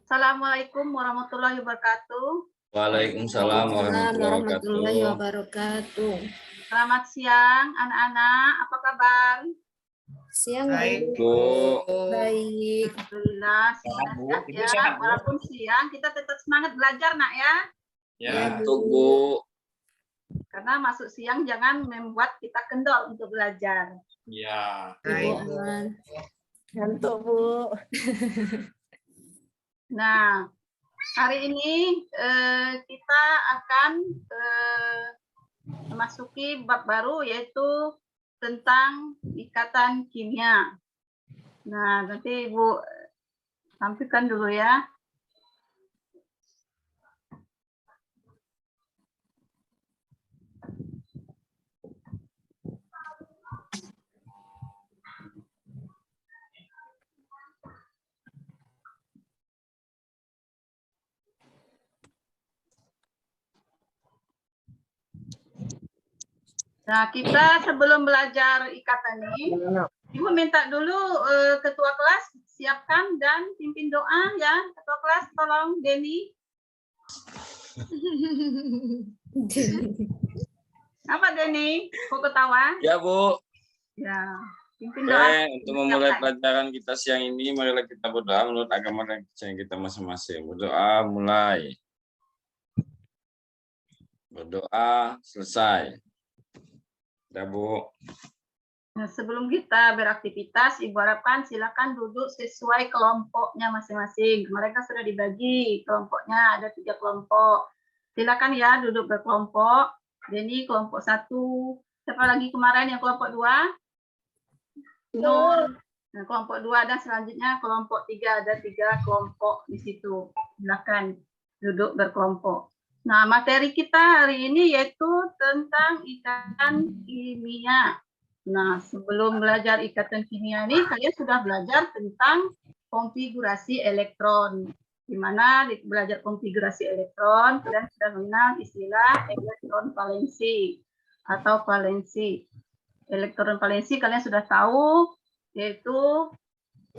Assalamualaikum warahmatullahi wabarakatuh. Waalaikumsalam warahmatullahi wabarakatuh. wabarakatuh. Selamat siang, anak-anak. Apa kabar? Siang, Baik, Bu. Bu. Baik. Alhamdulillah, semoga Bu. sehat Ibu ya. sehat, Bu? Walaupun siang, kita tetap semangat belajar, nak ya. Ya, Untuk Bu. Karena masuk siang jangan membuat kita kendor untuk belajar. ya. Ibu aman. Ngantuk, Bu. Nah, hari ini kita akan memasuki bab baru, yaitu tentang ikatan kimia. Nah, nanti Ibu tampilkan dulu ya. Nah, kita sebelum belajar ikatan ini, Ibu minta dulu ketua kelas siapkan dan pimpin doa ya. Ketua kelas tolong Denny. Apa Denny? Kok ketawa? Ya, Bu. Ya, pimpin Oke, doa. untuk memulai pelajaran kita siang ini, marilah kita berdoa menurut agama dan kepercayaan kita masing-masing. Berdoa mulai. Berdoa selesai. Ya, Bu. Nah, sebelum kita beraktivitas, Ibu harapkan silakan duduk sesuai kelompoknya masing-masing. Mereka sudah dibagi kelompoknya, ada 3 kelompok. Silakan ya duduk berkelompok. Jadi kelompok 1, siapa lagi kemarin yang kelompok 2? Nur. Nah, kelompok 2 dan selanjutnya kelompok 3, ada 3 kelompok di situ. Silakan duduk berkelompok. Nah, materi kita hari ini yaitu tentang ikatan kimia. Nah, sebelum belajar ikatan kimia ini, kalian sudah belajar tentang konfigurasi elektron. Di mana belajar konfigurasi elektron, kalian sudah mengenal istilah elektron valensi atau valensi. Elektron valensi kalian sudah tahu, yaitu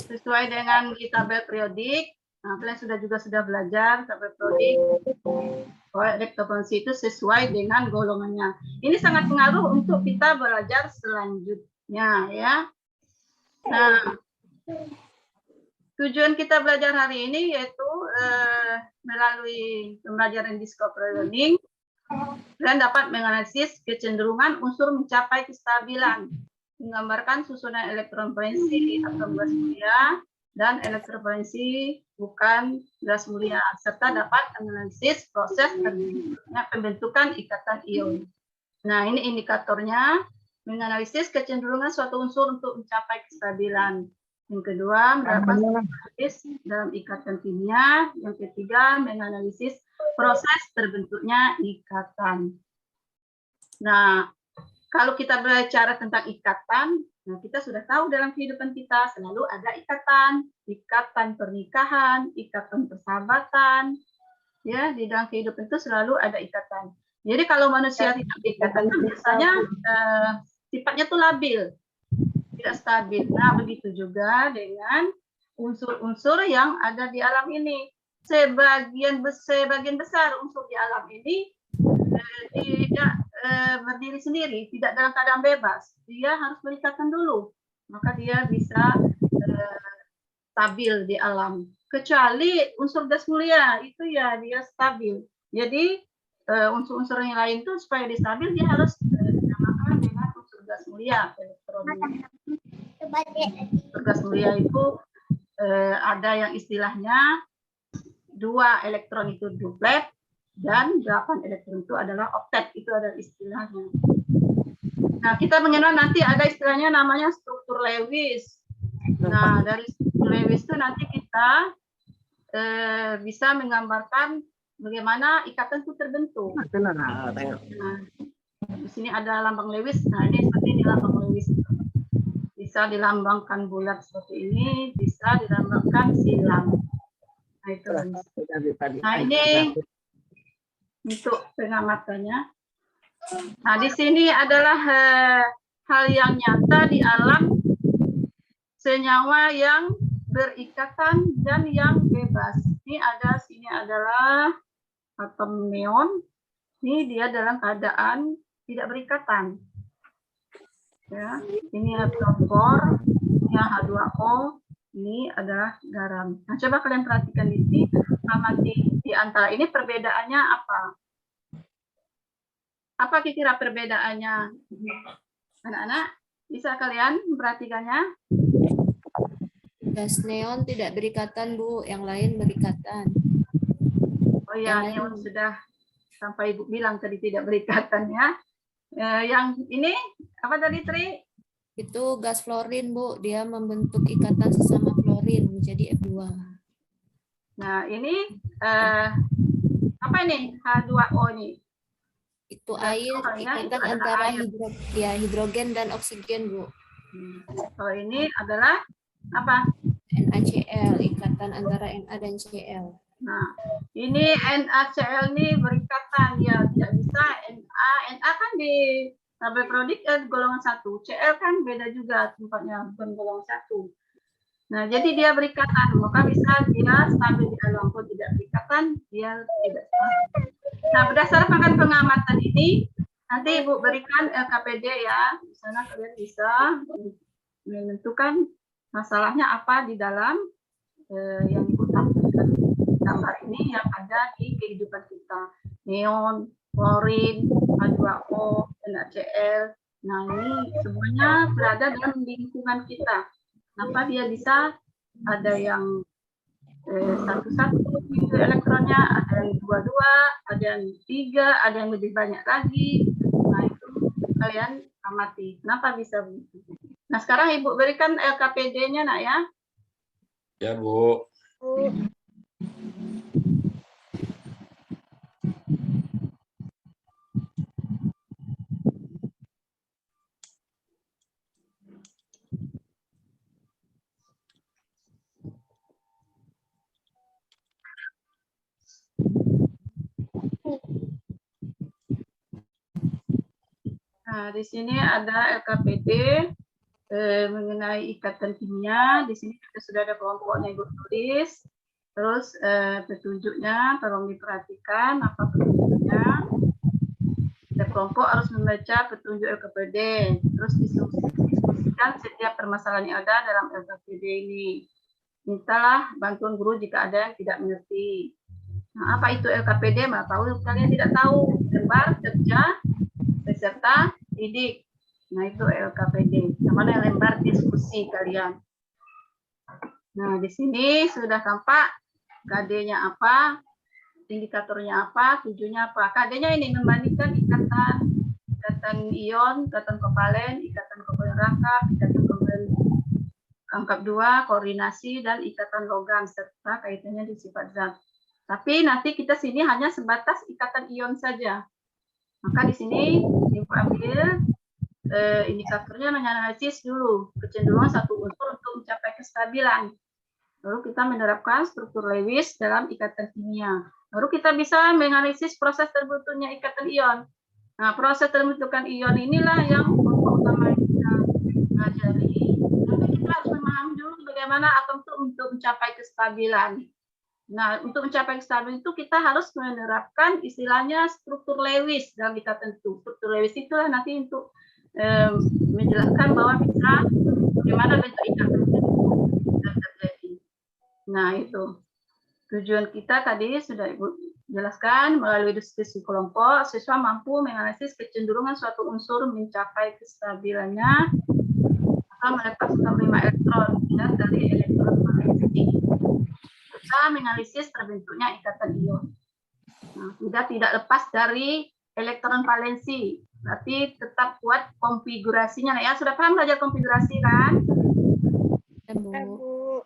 sesuai dengan tabel periodik. Nah, kalian sudah belajar tabel periodik. Elektron valensi itu sesuai dengan golongannya. Ini sangat pengaruh untuk kita belajar selanjutnya ya. Nah, tujuan kita belajar hari ini yaitu melalui pembelajaran discovery learning, kalian dapat menganalisis kecenderungan unsur mencapai kestabilan, menggambarkan susunan elektron valensi atau gas mulia dan elektron valensi bukan gas mulia, serta dapat menganalisis proses terbentuknya pembentukan ikatan ion. Nah, ini indikatornya, menganalisis kecenderungan suatu unsur untuk mencapai kestabilan. Yang kedua, menganalisis dalam ikatan kimia. Yang ketiga, menganalisis proses terbentuknya ikatan. Nah, kalau kita bicara tentang ikatan, nah kita sudah tahu dalam kehidupan kita selalu ada ikatan, ikatan pernikahan, ikatan persahabatan. Ya, di dalam kehidupan itu selalu ada ikatan. Jadi kalau manusia tidak ikatan itu biasanya sifatnya tuh labil, tidak stabil. Nah, begitu juga dengan unsur-unsur yang ada di alam ini. Sebagian besar unsur di alam ini tidak berdiri sendiri, tidak dalam keadaan bebas. Dia harus berikatan dulu, maka dia bisa stabil di alam. Kecuali unsur gas mulia, itu ya dia stabil. Jadi unsur-unsur yang lain itu supaya dia stabil, dia harus dinamakan dengan unsur gas mulia. Unsur gas mulia itu ada yang istilahnya 2 elektron itu duplet, dan 8 elektron itu adalah oktet, itu adalah istilahnya. Nah, kita mengenal nanti ada istilahnya namanya struktur Lewis. Nah, dari struktur Lewis itu nanti kita bisa menggambarkan bagaimana ikatan itu terbentuk. Nah, di sini ada lambang Lewis. Nah, ini seperti ini lambang Lewis. Bisa dilambangkan bulat seperti ini, bisa dilambangkan silang. Nah, itu. Nah, ini untuk pengamatannya. Nah, di sini adalah hal yang nyata di alam senyawa yang berikatan dan yang bebas. Ini ada sini adalah atom neon. Ini dia dalam keadaan tidak berikatan. Ya, ini atom bor, ini H2O, ini adalah garam. Nah, coba kalian perhatikan di sini, amati di antara ini perbedaannya apa? Apa kira-kira perbedaannya? Anak-anak, bisa kalian memperhatikannya? Gas neon tidak berikatan, Bu. Yang lain berikatan. Oh ya, Yang neon lain. sudah sampai Ibu bilang tadi tidak berikatan ya. Yang ini apa tadi Tri? Itu gas fluorin, Bu. Dia membentuk ikatan sesama fluorin menjadi F2. Nah, ini apa ini? H2O ini. Itu Gas air, fluor ya, itu ikatan adalah antara air. hidrogen dan oksigen, Bu. Kalau ini adalah apa? NaCl, ikatan antara Na dan Cl. Nah, ini NaCl ini berikatan ya, tidak bisa Na kan di tabel periodik golongan 1, Cl kan beda juga tempatnya, bukan golongan 1. Nah, jadi dia berikatan, maka bisa dia stabil di dalam. Kalau tidak berikatan, dia tidak stabil. Nah, berdasarkan pengamatan ini, nanti Ibu berikan LKPD ya. Di sana kalian bisa menentukan masalahnya apa di dalam yang Ibu tampilkan gambar ini yang ada di kehidupan kita. Neon, fluorin, H2O, NaCl. Nah, ini semuanya berada dalam lingkungan kita. Kenapa dia bisa ada yang satu-satu gitu elektronnya, ada yang dua-dua, ada yang 3, ada yang lebih banyak lagi. Nah, itu kalian amati. Kenapa bisa begitu? Nah, sekarang Ibu berikan LKPD-nya, nak ya. Ya, Bu. Nah, di sini ada LKPD mengenai ikatan kimia. Di sini sudah ada kelompoknya Ibu tulis. Terus petunjuknya tolong diperhatikan apa petunjuknya. Setiap kelompok harus membaca petunjuk LKPD. Terus diskusikan setiap permasalahan yang ada dalam LKPD ini. Mintalah bantuan guru jika ada yang tidak mengerti. Nah, apa itu LKPD? Mana tahu kalian tidak tahu. Lembar kerja peserta didik. Nah, itu LKPD. Yang mana lembar diskusi kalian. Nah, di sini sudah tampak KD-nya apa, indikatornya apa, tujuannya apa. KD-nya ini membandingkan ikatan ion, ikatan kovalen, ikatan kovalen rangkap, ikatan kovalen rangkap 2, koordinasi, dan ikatan logam, serta kaitannya di sifat zat. Tapi nanti kita sini hanya sebatas ikatan ion saja. Maka di sini Ibu ambil indikatornya menganalisis dulu kecenderungan satu unsur untuk mencapai kestabilan. Lalu kita menerapkan struktur Lewis dalam ikatan kimia. Lalu kita bisa menganalisis proses terbentuknya ikatan ion. Nah, proses terbentukan ion inilah yang pokok utama kita pelajari. Tapi kita harus memahami dulu bagaimana atom itu untuk mencapai kestabilan. Nah, untuk mencapai kestabilan itu kita harus menerapkan istilahnya struktur Lewis dalam ikatan itu. Struktur Lewis itulah nanti untuk menjelaskan bahwa bisa bagaimana bentuk ikatan itu terjadi. Nah, itu tujuan kita tadi sudah Ibu jelaskan melalui diskusi kelompok, siswa mampu menganalisis kecenderungan suatu unsur mencapai kestabilannya atau melepaskan 5 elektron dan dari elektron valensi. Kita menganalisis terbentuknya ikatan ion. Nah, tidak lepas dari elektron valensi. Berarti tetap buat konfigurasinya. Nah, ya sudah paham belajar konfigurasi kan? Bu.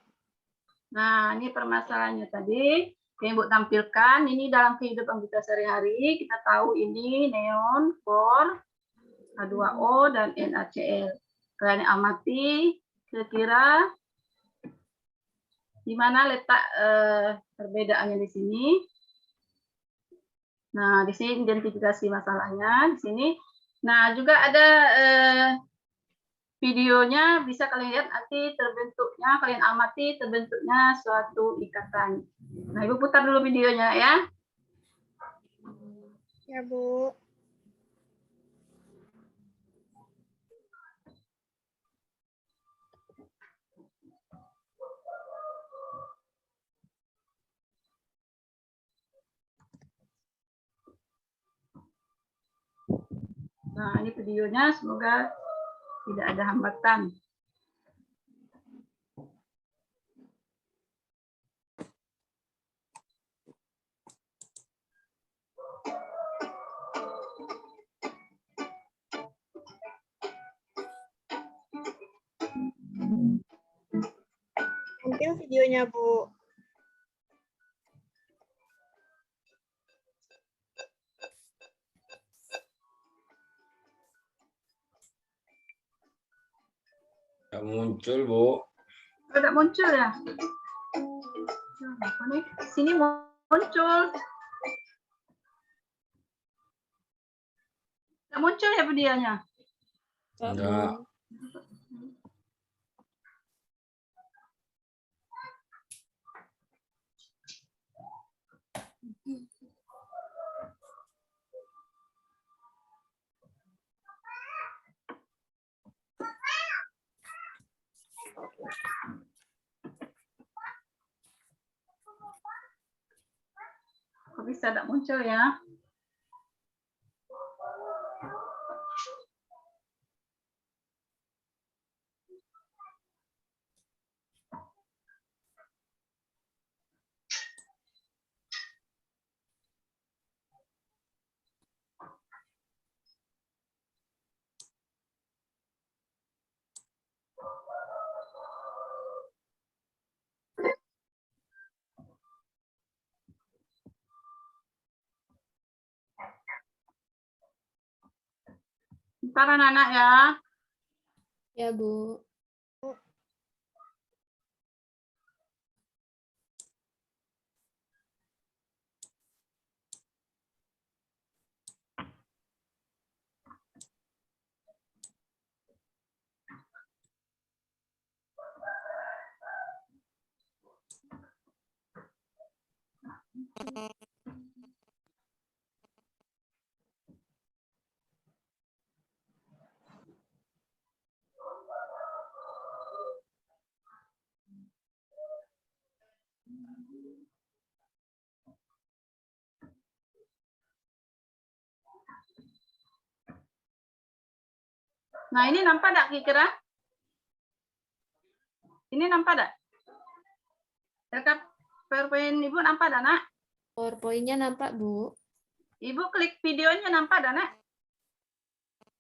Nah, ini permasalahannya tadi yang Ibu tampilkan. Ini dalam kehidupan kita sehari-hari. Kita tahu ini neon, bor, H2O, dan NaCl. Kalian amati kira-kira di mana letak perbedaannya di sini. Nah, di sini identifikasi masalahnya di sini. Nah, juga ada videonya bisa kalian lihat nanti terbentuknya, kalian amati terbentuknya suatu ikatan. Nah, Ibu putar dulu videonya ya. Ya, Bu. Nah, ini videonya, semoga tidak ada hambatan. Tampil videonya, Bu. Nggak muncul, Bu. Tidak muncul ya? Apa nih? Sini muncul. Tidak muncul ya videonya? Kak, Bu. Enggak. Kok bisa tidak muncul ya? Bentar anak-anak ya. Ya, Bu. Nah, ini nampak tak kira-kira? Ini nampak tak? PowerPoint Ibu nampak tak, Nak? PowerPoint-nya nampak, Bu. Ibu klik videonya nampak tak, Nak?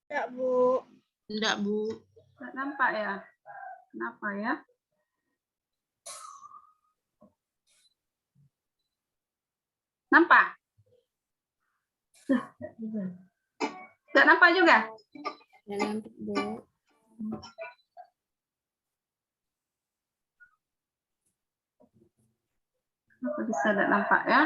Ya, Bu. Enggak, Bu. Nggak nampak ya? Kenapa ya? Nampak? Nggak nampak juga? Ya, nampak, Bu. Kenapa bisa tidak nampak ya?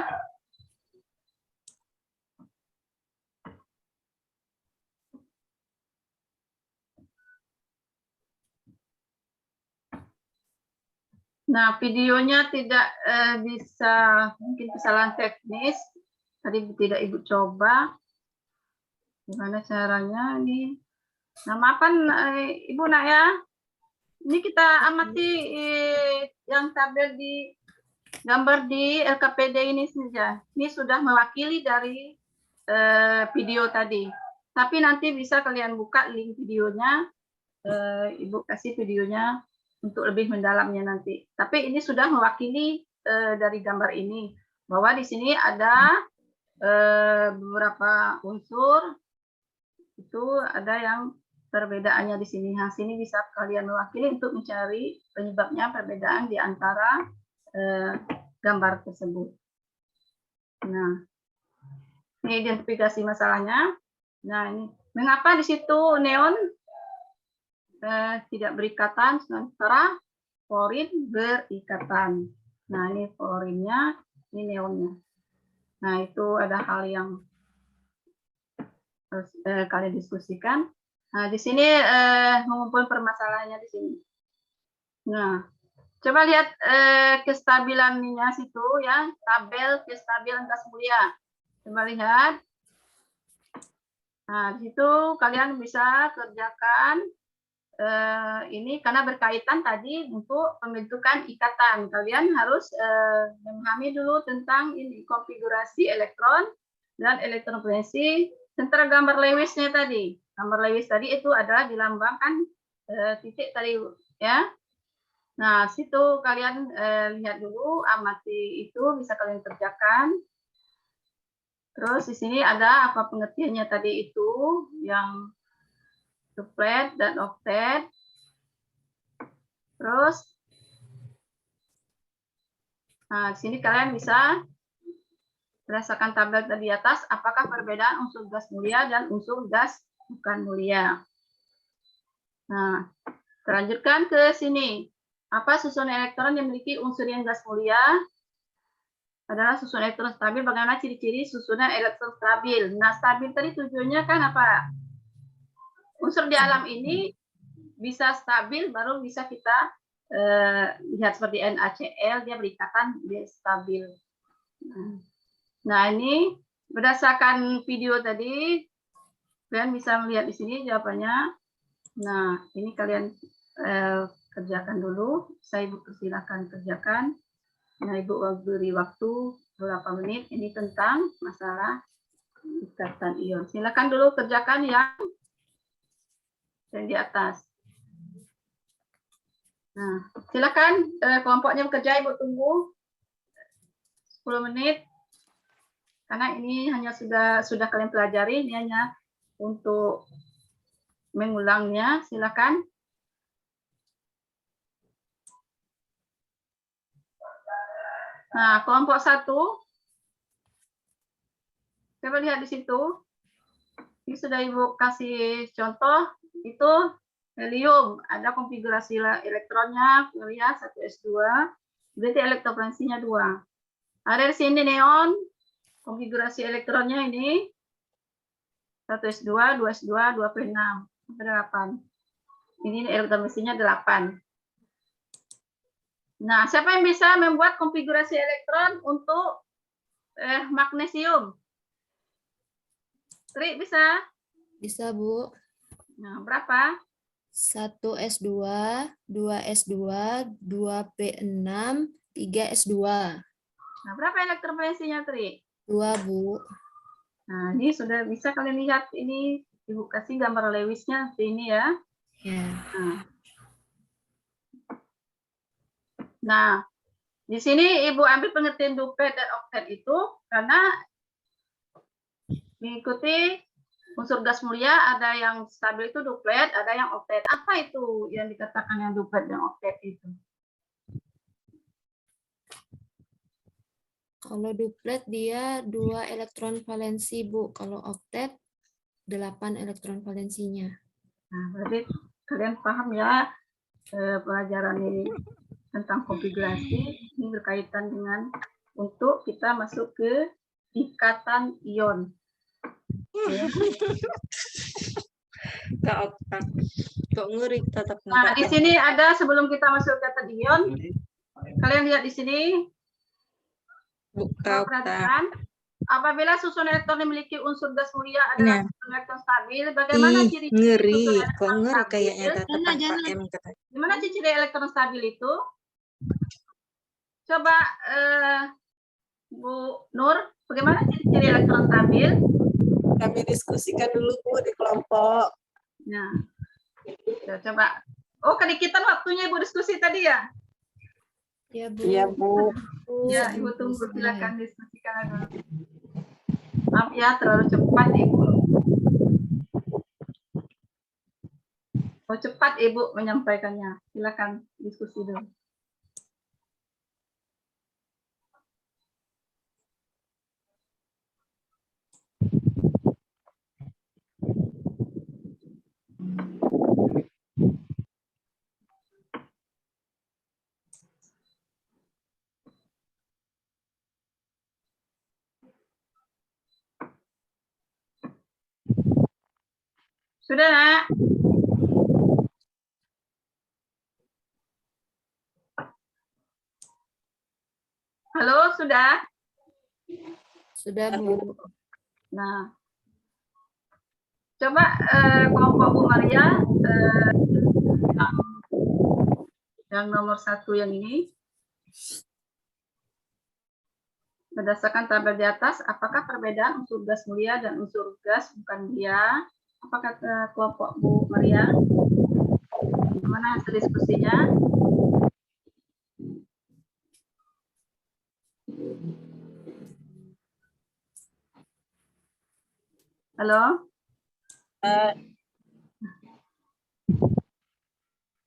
Nah, videonya tidak bisa, mungkin kesalahan teknis. Tadi tidak Ibu coba. Gimana caranya ini? Nah, maafkan Ibu Nak ya. Ini kita amati yang tabel di gambar di LKPD ini saja. Ini sudah mewakili dari video tadi. Tapi nanti bisa kalian buka link videonya. Ibu kasih videonya untuk lebih mendalamnya nanti. Tapi ini sudah mewakili dari gambar ini bahwa di sini ada beberapa unsur itu ada yang perbedaannya di sini. Nah, sini bisa kalian mewakili untuk mencari penyebabnya perbedaan di antara gambar tersebut. Nah, ini identifikasi masalahnya. Nah, ini mengapa di situ neon tidak berikatan sementara fluorin berikatan. Nah, ini fluorinnya, ini neonnya. Nah, itu ada hal yang harus kalian diskusikan. Nah, di sini mengumpulkan permasalahannya di sini. Nah, coba lihat kestabilan minyak itu ya, tabel kestabilan gas mulia. Coba lihat. Nah, di situ kalian bisa kerjakan ini karena berkaitan tadi untuk pembentukan ikatan. Kalian harus memahami dulu tentang ini konfigurasi elektron dan elektron valensi serta gambar Lewisnya tadi. Gambar Lewis tadi itu adalah dilambangkan titik tadi ya. Nah, situ kalian lihat dulu, amati itu bisa kalian kerjakan. Terus di sini ada apa pengertiannya tadi itu yang duplet dan oktet. Terus, nah di sini kalian bisa berdasarkan tabel di atas, apakah perbedaan unsur gas mulia dan unsur gas bukan mulia. Nah, terlanjutkan ke sini. Apa susunan elektron yang memiliki unsur yang gas mulia? Adalah susunan elektron stabil. Bagaimana ciri-ciri susunan elektron stabil? Nah, stabil tadi tujuannya kan apa? Unsur di alam ini bisa stabil, baru bisa kita lihat seperti NaCl, dia berikatan, dia stabil. Nah, ini berdasarkan video tadi, kalian bisa melihat di sini jawabannya. Nah, ini kalian kerjakan dulu. Saya Ibu persilakan kerjakan. Nah, Ibu beri waktu berapa menit. Ini tentang masalah ikatan ion. Silakan dulu kerjakan yang di atas. Nah, silakan kelompoknya bekerja, Ibu tunggu 10 menit. Karena ini hanya sudah kalian pelajari, ini hanya untuk mengulangnya. Silakan. Nah, kelompok 1. Coba lihat di situ. Ini sudah Ibu kasih contoh, itu helium, ada konfigurasi elektronnya, lihat 1s2, berarti elektrovalensinya 2. Ada di sini neon, konfigurasi elektronnya ini 1s2, 2s2, 2p6, 8. Ini elektrovalensinya 8. Nah, siapa yang bisa membuat konfigurasi elektron untuk magnesium? Tri, bisa? Bisa, Bu. Nah, berapa? 1s2, 2s2, 2p6, 3s2. Nah, berapa elektrovalensinya, Tri? 2, Bu. Nah, ini sudah bisa kalian lihat, ini Ibu kasih gambar Lewisnya di ini ya. Ya. Nah, di sini Ibu ambil pengertian duplet dan oktet itu karena mengikuti unsur gas mulia, ada yang stabil itu duplet, ada yang oktet. Apa itu yang dikatakan yang duplet dan oktet itu? Kalau duplet dia 2 elektron valensi, Bu. Kalau oktet 8 elektron valensinya. Nah, berarti kalian paham ya pelajaran ini tentang konfigurasi, ini berkaitan dengan untuk kita masuk ke ikatan ion. Kak Okta. Kok ngeri tatap Nah, di sini ada sebelum kita masuk ke ikatan ion, kalian lihat di sini. Kak Okta. Perhatikan, apabila susunan elektron memiliki unsur gas mulia adalah Nah. susunan elektron stabil, bagaimana Ih, ciri ngeri. susunan Kok elektron ngeri stabil? kayaknya tatapan Pak M katanya. Gimana ciri elektron stabil itu? Coba Bu Nur, bagaimana ciri elektron stabil? Kami diskusikan dulu Bu di kelompok. Nah, coba. Oh, kedikitan waktunya Ibu diskusi tadi ya? Ya, Bu. Iya Bu. Ya, Ibu tunggu, silakan diskusikan dulu. Maaf ya, terlalu cepat Ibu. Oh, cepat Ibu menyampaikannya. Silakan diskusi dulu. Sudah, Nak? Halo, sudah? Sudah, Bu. Nah, coba kelompok Bu Maria yang nomor 1 yang ini. Berdasarkan tabel di atas, apakah perbedaan unsur gas mulia dan unsur gas bukan mulia? Apa kata kelompok Bu Maria? Bagaimana hasil diskusinya? Halo?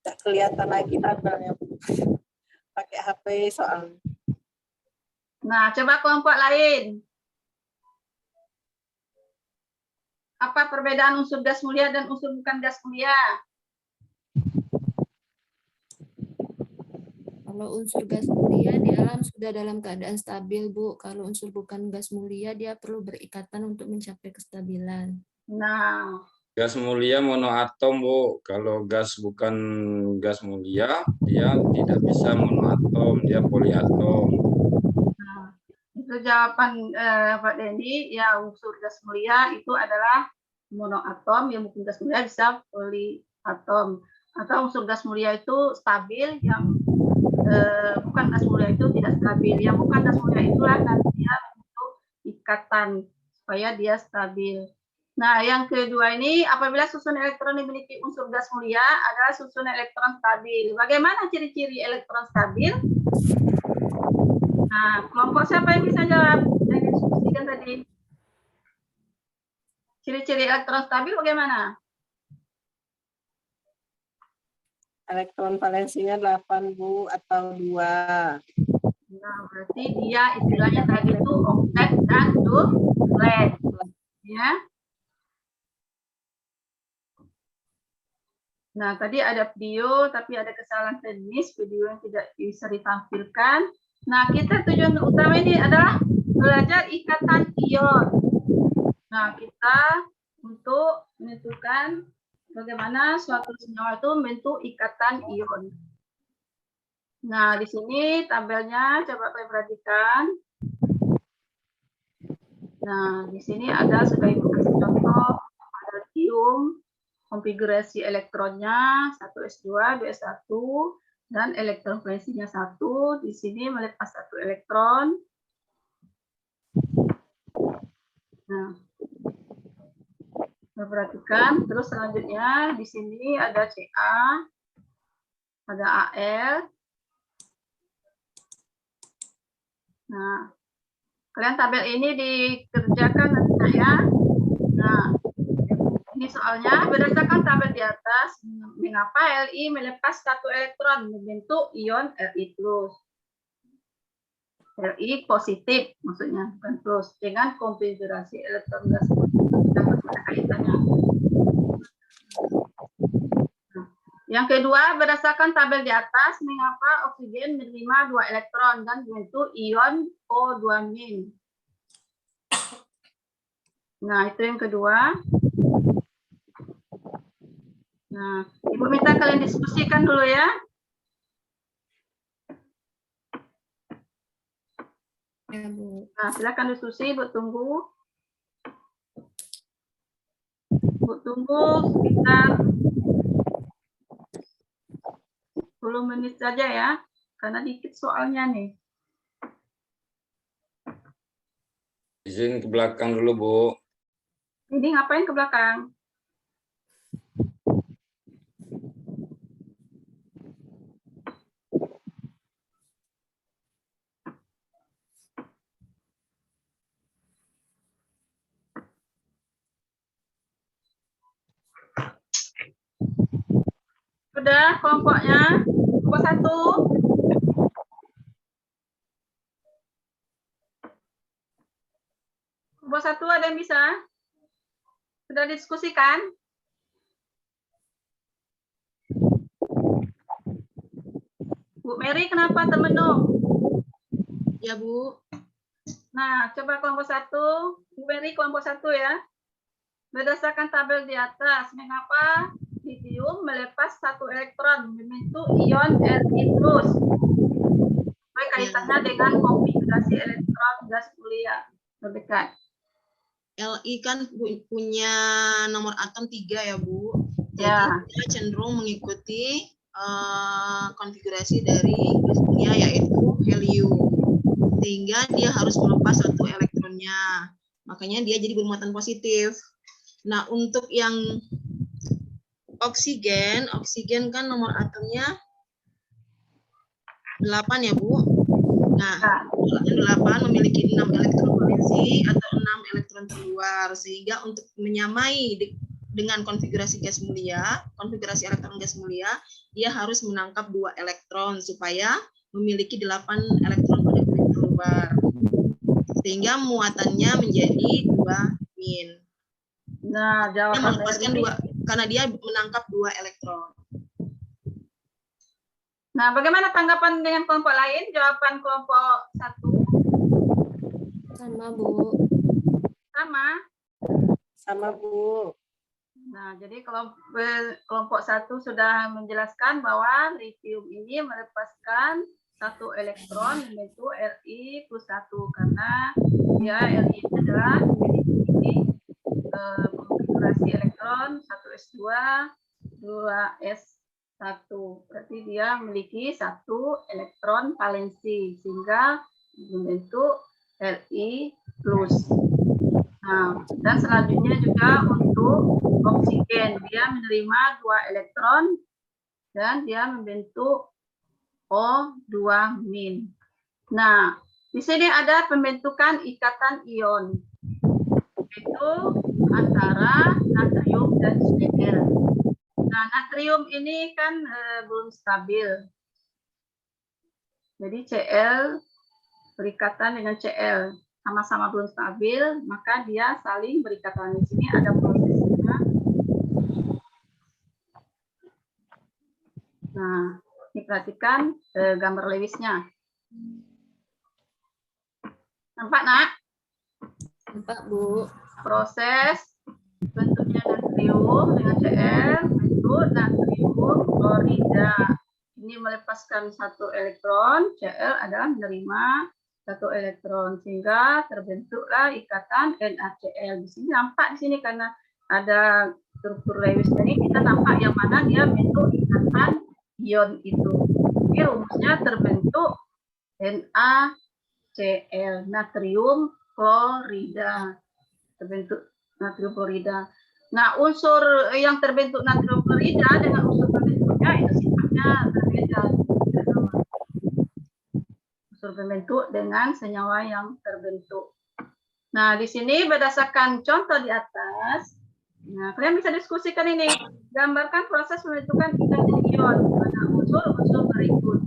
Nggak kelihatan lagi tabelnya. Pakai HP soalnya. Nah, coba kelompok lain. Apa perbedaan unsur gas mulia dan unsur bukan gas mulia? Kalau unsur gas mulia di alam sudah dalam keadaan stabil, Bu. Kalau unsur bukan gas mulia, dia perlu berikatan untuk mencapai kestabilan. Nah, Gas mulia monoatom, Bu. Kalau gas bukan gas mulia, dia tidak bisa monoatom, dia poliatom. itu jawaban Pak Dendi. Ya, unsur gas mulia itu adalah monoatom, yang bukan gas mulia bisa poliatom. Atau unsur gas mulia itu stabil, yang bukan gas mulia itu tidak stabil. Yang bukan gas mulia itulah nanti dia bentuk ikatan supaya dia stabil. Nah, yang kedua ini, apabila susunan elektron dimiliki unsur gas mulia adalah susunan elektron stabil. Bagaimana ciri-ciri elektron stabil? Nah, kelompok siapa yang bisa jawab? Yang diskusikan tadi. Ciri-ciri elektron stabil bagaimana? Elektron valensinya 8, Bu, atau 2. Nah, berarti dia istilahnya tadi itu oktet dan duplet. Ya. Nah, tadi ada video, tapi ada kesalahan teknis, video yang tidak bisa ditampilkan. Nah, kita tujuan utama ini adalah belajar ikatan ion. Nah, kita untuk menentukan bagaimana suatu senyawa itu membentuk ikatan ion. Nah, di sini tabelnya coba kalian perhatikan. Nah, di sini ada sebagai contoh, ada lithium, konfigurasi elektronnya 1s2, 2s1, dan elektron valensinya 1. Di sini melepas 1 elektron. Nah, perhatikan. Terus selanjutnya di sini ada Ca, ada Al. Nah, kalian tabel ini dikerjakan nanti ya. Nah, ini soalnya berdasarkan tabel di atas, mengapa Li melepas 1 elektron membentuk ion Li+. Li positif maksudnya, bukan plus, dengan konfigurasi elektron gas kaitannya. Nah, yang kedua, berdasarkan tabel di atas, mengapa oksigen menerima 2 elektron dan membentuk ion O2-. Nah, itu yang kedua. Nah, Ibu minta kalian diskusikan dulu ya. Ya, Bu. Nah, silakan diskusi, Bu tunggu. Bu tunggu sekitar 10 menit saja ya, karena dikit soalnya nih. Izin ke belakang dulu, Bu. Ini ngapain ke belakang? Sudah kelompoknya? Kelompok 1? Kelompok 1 ada yang bisa? Sudah diskusikan? Bu Mary kenapa termenung? Ya, Bu. Nah, coba kelompok 1. Bu Mary kelompok 1 ya. berdasarkan tabel di atas, mengapa litium melepas satu elektron membentuk ion Li+. Kaitannya dengan konfigurasi elektron gas mulia terdekat. Li kan punya nomor atom 3 ya, Bu. Jadi Ya. dia cenderung mengikuti konfigurasi dari gas mulia yaitu helium. Sehingga dia harus melepas satu elektronnya. Makanya dia jadi bermuatan positif. Nah, untuk yang oksigen kan nomor atomnya 8 ya, Bu. Nah, 8 memiliki 6 elektron valensi atau 6 elektron terluar, sehingga untuk menyamai dengan konfigurasi gas mulia, konfigurasi elektron gas mulia, dia harus menangkap 2 elektron supaya memiliki 8 elektron pada garis terluar. Sehingga muatannya menjadi 2-min. Nah, Dia jawaban melepaskan dari 2 karena dia menangkap 2 elektron. Nah, bagaimana tanggapan dengan kelompok lain? Jawaban kelompok 1 Sama, Bu. sama. Sama, Bu. Nah, jadi kelompok 1 sudah menjelaskan bahwa litium ini melepaskan satu elektron membentuk Li+1 karena dia Li adalah memiliki konfigurasi elektron 1s2, 2s1. Berarti dia memiliki satu elektron valensi sehingga membentuk Li+. Nah, dan selanjutnya juga untuk oksigen, dia menerima 2 elektron dan dia membentuk O2-min. Nah, di sini ada pembentukan ikatan ion, yaitu antara natrium dan Cl. Nah, natrium ini kan belum stabil. Jadi Cl berikatan dengan Cl sama-sama belum stabil, maka dia saling berikatan. Di sini ada prosesnya. Nah, diperhatikan gambar Lewisnya. Nampak, Nak? Nampak, Bu. Proses bentuknya natrium dengan Cl, bentuk natrium klorida. Ini melepaskan satu elektron, Cl adalah menerima satu elektron, sehingga terbentuklah ikatan NaCl. Di sini nampak di sini karena ada struktur Lewis ini, kita nampak yang mana dia bentuk ikatan ion itu. Ini rumusnya terbentuk NaCl, natrium klorida. Terbentuk natrium klorida. Nah, unsur yang terbentuk natrium klorida dengan unsur pembentuknya itu sifatnya berbeda. Unsur pembentuk dengan senyawa yang terbentuk. Nah, di sini berdasarkan contoh di atas, nah kalian bisa diskusikan ini. Gambarkan proses pembentukan ikatan ion pada unsur-unsur berikut.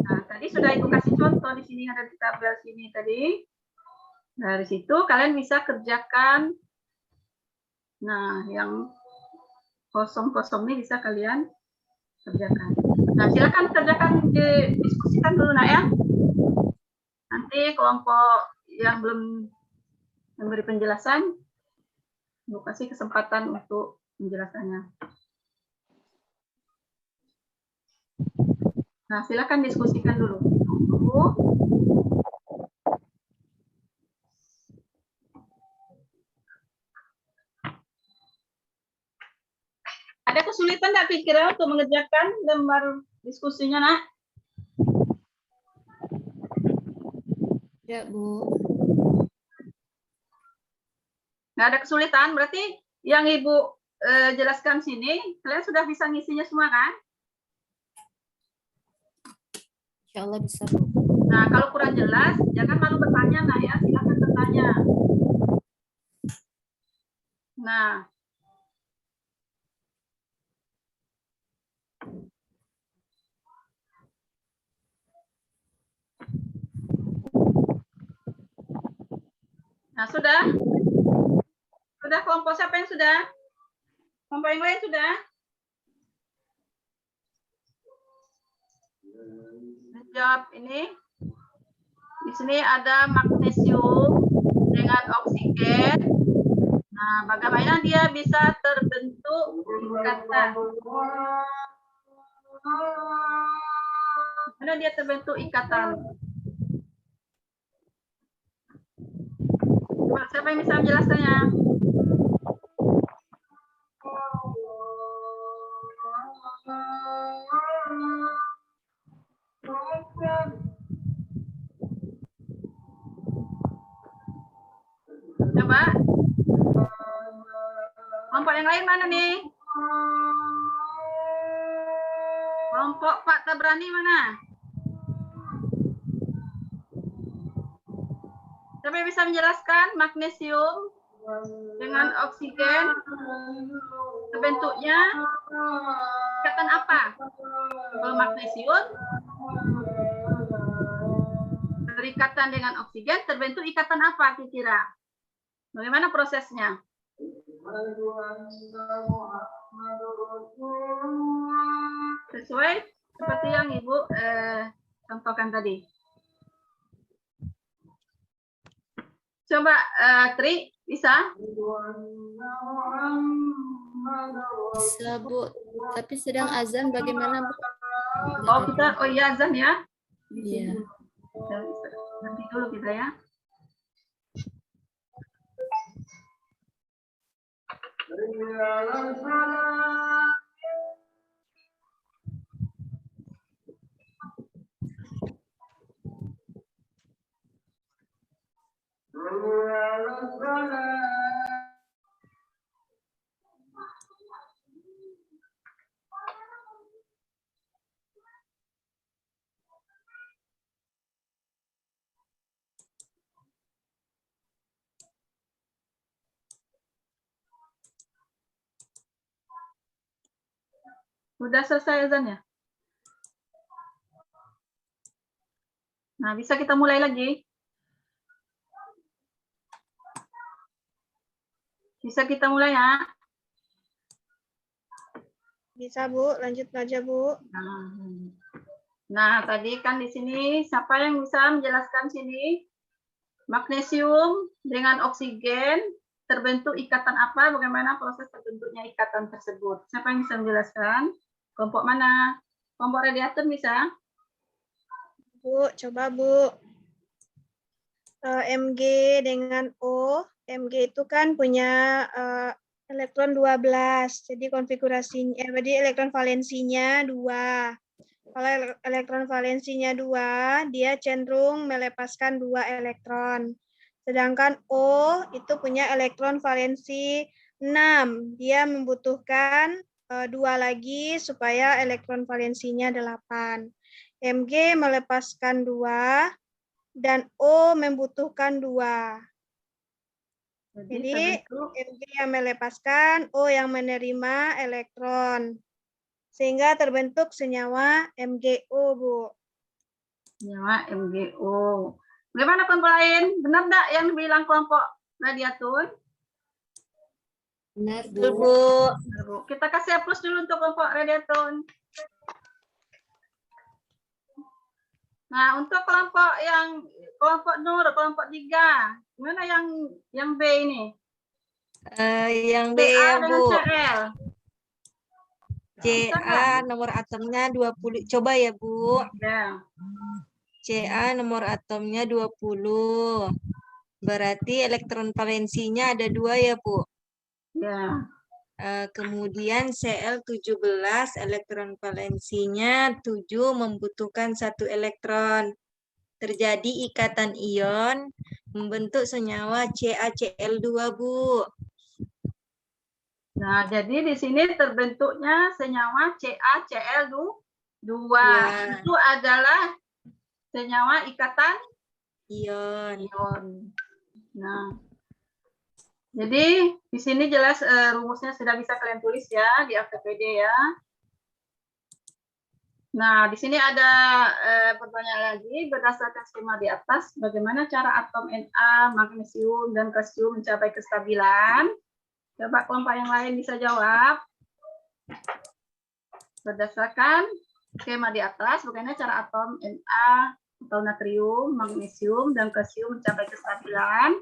Nah, tadi sudah ibu kasih contoh di sini, ada di tabel sini tadi. Dari situ kalian bisa kerjakan. Nah, yang kosong-kosong ini bisa kalian kerjakan. Nah, silakan kerjakan, diskusikan dulu, Nak, ya. Nanti kelompok yang belum memberi penjelasan, Ibu kasih kesempatan untuk menjelaskannya. Nah, silakan diskusikan dulu. Ada kesulitan nggak pikiran untuk mengerjakan gambar diskusinya, Nak? Ya, Bu. Nggak ada kesulitan, berarti yang Ibu jelaskan sini, kalian sudah bisa ngisinya semua, kan? Insya Allah bisa, Bu. Nah, kalau kurang jelas, jangan malu bertanya, Nak, ya. Silakan bertanya. Nah, sudah? Sudah kelompok siapa yang sudah? Kelompok yang lain sudah? Jawab ini. Di sini ada magnesium dengan oksigen. Nah, bagaimana dia bisa terbentuk ikatan? Mana dia terbentuk ikatan? Coba, siapa yang bisa menjelaskannya? Coba. Kelompok yang lain mana nih? Kelompok Pak Tabrani mana? Siapa yang bisa menjelaskan magnesium dengan oksigen terbentuknya ikatan apa? Kalau magnesium berikatan dengan oksigen terbentuk ikatan apa kira-kira? Bagaimana prosesnya? Sesuai seperti yang Ibu contohkan tadi. Coba Tri, bisa? Bisa, Bu. Tapi sedang azan bagaimana, Bu? Oh iya azan ya. Iya. Nanti dulu kita ya. Udah selesai azannya? Nah, bisa kita mulai lagi? Bisa kita mulai ya? Bisa, Bu. Lanjut aja, Bu. Nah, tadi kan di sini siapa yang bisa menjelaskan sini? Magnesium dengan oksigen terbentuk ikatan apa? Bagaimana proses terbentuknya ikatan tersebut? Siapa yang bisa menjelaskan? Kelompok mana? Kelompok radiator bisa? Bu, coba, Bu. Mg dengan O. Mg itu kan punya elektron 12. Jadi konfigurasinya, jadi elektron valensinya 2. Kalau elektron valensinya 2, dia cenderung melepaskan 2 elektron. Sedangkan O itu punya elektron valensi 6. Dia membutuhkan 2 lagi supaya elektron valensinya 8. Mg melepaskan 2 dan O membutuhkan 2. Jadi Mg yang melepaskan, O yang menerima elektron. Sehingga terbentuk senyawa MgO, Bu. Senyawa MgO. Bagaimana kelompok lain? Benar enggak yang bilang kelompok radiator? Benar, Betul, Bu. Bu. Kita kasih plus dulu untuk kelompok radiator. Nah, untuk kelompok Nur, kelompok 3. Gimana yang B ini? Yang B CA ya, dengan Bu. Cl. Ca nomor atomnya 20. Coba ya, Bu. Ya. Ca nomor atomnya 20. Berarti elektron valensinya ada 2 ya, Bu. Ya. Kemudian Cl17 elektron valensinya 7 membutuhkan 1 elektron. Terjadi ikatan ion membentuk senyawa CaCl2, Bu. Nah, jadi di sini terbentuknya senyawa CaCl2. Ya. Itu adalah senyawa ikatan Ion. ion. Nah, jadi di sini jelas rumusnya sudah bisa kalian tulis ya di APPD ya. Nah, di sini ada pertanyaan lagi berdasarkan skema di atas, bagaimana cara atom Na, magnesium, dan kalsium mencapai kestabilan? Coba kelompok yang lain bisa jawab. Berdasarkan skema di atas, bagaimana cara atom Na atau natrium, magnesium, dan kalsium mencapai kestabilan?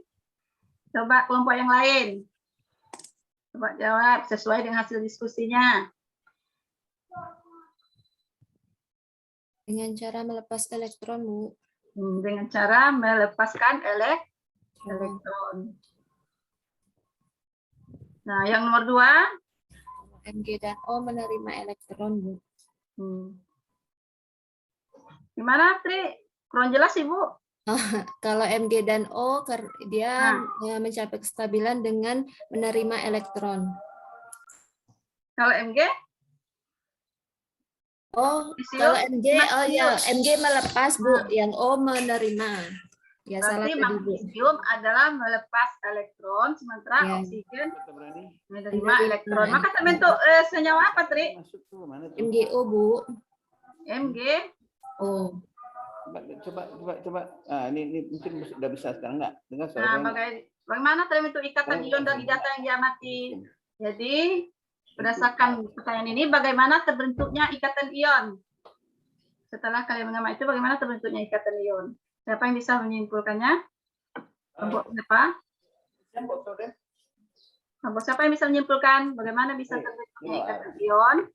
Coba kelompok yang lain. Coba jawab sesuai dengan hasil diskusinya. Dengan cara melepas elektron, Bu. Dengan cara melepaskan elektron. Nah, yang nomor 2. Mg dan O menerima elektron, Bu. Gimana, Tri? Kurang jelas, Ibu? Kalau Mg dan O, dia mencapai kestabilan dengan menerima elektron. Kalau Mg? Oh, Isium? kalau Mg, oh ya, Mg melepas, Bu. Yang O menerima. Ya, salah Berarti tadi, Bu. magnesium adalah melepas elektron, sementara Ya. oksigen menerima Menerima elektron. Maka terbentuk senyawa apa, Tri? MgO, Bu. Mg. O. Coba. Ah, ini mungkin sudah bisa sekarang enggak? Dengar suara Nah, saya? bagaimana terbentuk ikatan ion dari data yang diamati? Jadi, berdasarkan pertanyaan ini, bagaimana terbentuknya ikatan ion? Setelah kalian mengamati itu, bagaimana terbentuknya ikatan ion? Siapa yang bisa menyimpulkannya? Kelompok siapa? Kelompok siapa yang bisa menyimpulkan bagaimana bisa terbentuknya ikatan ion?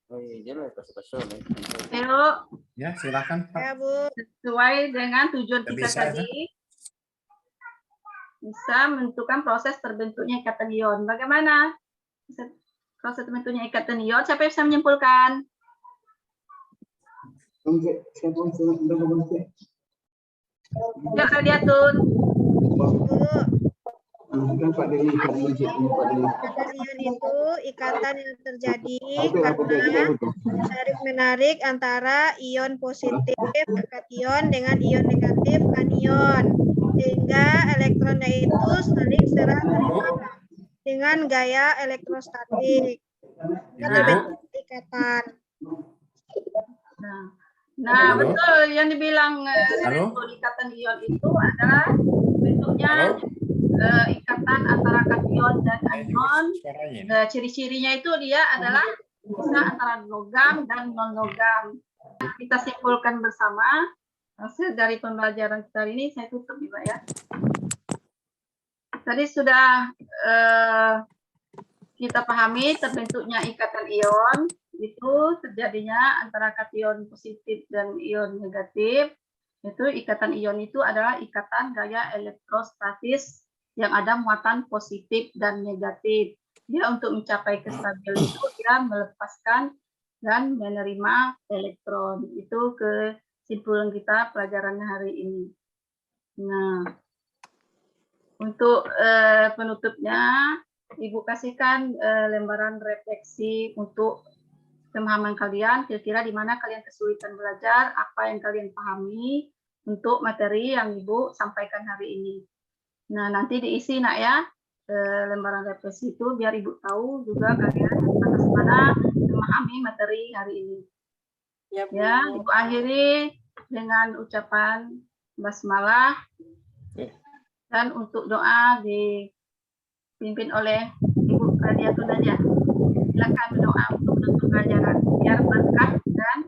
Oh iya, jelas pasal. Ayo, Ya, silakan Pak. Ya, Bu. sesuai dengan tujuan Nggak kita bisa, tadi, bisa menentukan proses terbentuknya ikatan ion. Bagaimana proses terbentuknya ikatan ion? Siapa yang bisa menyimpulkan? Ya, Radiatun. Ikatan ion itu ikatan yang terjadi karena tarik-menarik antara ion positif kation dengan ion negatif anion, sehingga elektronnya itu saling serang-terima dengan gaya elektrostatik. Terbentuk ikatan. Nah, Halo? betul yang dibilang Halo? ikatan ion itu adalah bentuknya ikatan antara kation dan anion. Suaranya ini. Ciri-cirinya itu dia adalah bisa antara logam dan non logam. Kita simpulkan bersama hasil dari pembelajaran kita hari ini. Saya tutup juga ya. Tadi sudah kita pahami terbentuknya ikatan ion itu terjadinya antara kation positif dan ion negatif. Itu ikatan ion itu adalah ikatan gaya elektrostatis yang ada muatan positif dan negatif. Dia untuk mencapai kestabilan itu dia melepaskan dan menerima elektron. Itu kesimpulan kita pelajaran hari ini. Nah, untuk penutupnya, Ibu kasihkan lembaran refleksi untuk pemahaman kalian, kira-kira di mana kalian kesulitan belajar, apa yang kalian pahami untuk materi yang Ibu sampaikan hari ini. Nah, nanti diisi nak ya lembaran refleksi itu biar Ibu tahu juga kalian bagaimana memahami materi hari ini. Ya, Ibu akhiri dengan ucapan basmalah dan untuk doa dipimpin oleh Ibu Radiatun aja. Silakan berdoa untuk menutup pelajaran biar berkah dan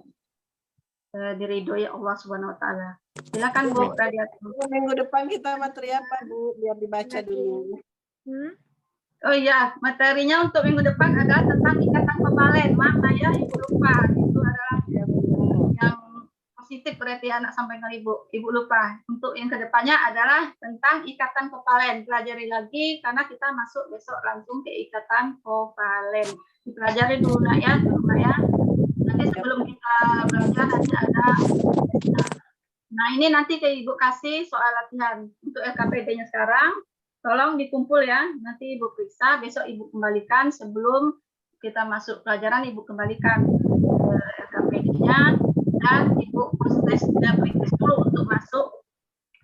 diridhoi Allah Subhanahu wa taala. Silakan Bu Radiatun. Minggu depan kita materi apa, Bu? Biar dibaca dulu. Oh iya, materinya untuk minggu depan adalah tentang ikatan kovalen. Maaf saya Ibu lupa. Itu adalah yang positif berarti anak sampaikan Ibu. Ibu lupa. Untuk yang kedepannya adalah tentang ikatan kovalen. Pelajari lagi karena kita masuk besok langsung ke ikatan kovalen. Dipelajari dulu nak ya, Nanti sebelum kita belajar nanti ada. Nah ini nanti ke Ibu kasih soal latihan untuk LKPD-nya sekarang. Tolong dikumpul ya. Nanti Ibu periksa, besok Ibu kembalikan sebelum kita masuk pelajaran. Ibu kembalikan LKPD-nya dan Ibu proses dulu untuk masuk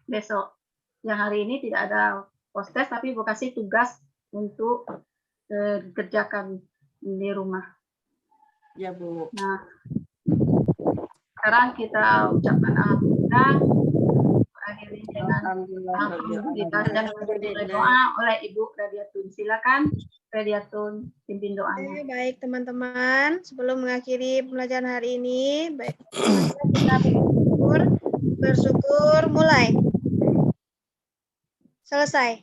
besok. Yang hari ini tidak ada post-test, tapi Ibu kasih tugas untuk dikerjakan di rumah. Ya, Bu. Nah, sekarang kita ucapkan alhamdulillah. Akhirnya dengan alhamdulillah dan doa oleh Ibu Radiatun. Silakan Radiatun pimpin doanya. Baik teman-teman, sebelum mengakhiri pembelajaran hari ini, baik kita bersyukur mulai. Selesai.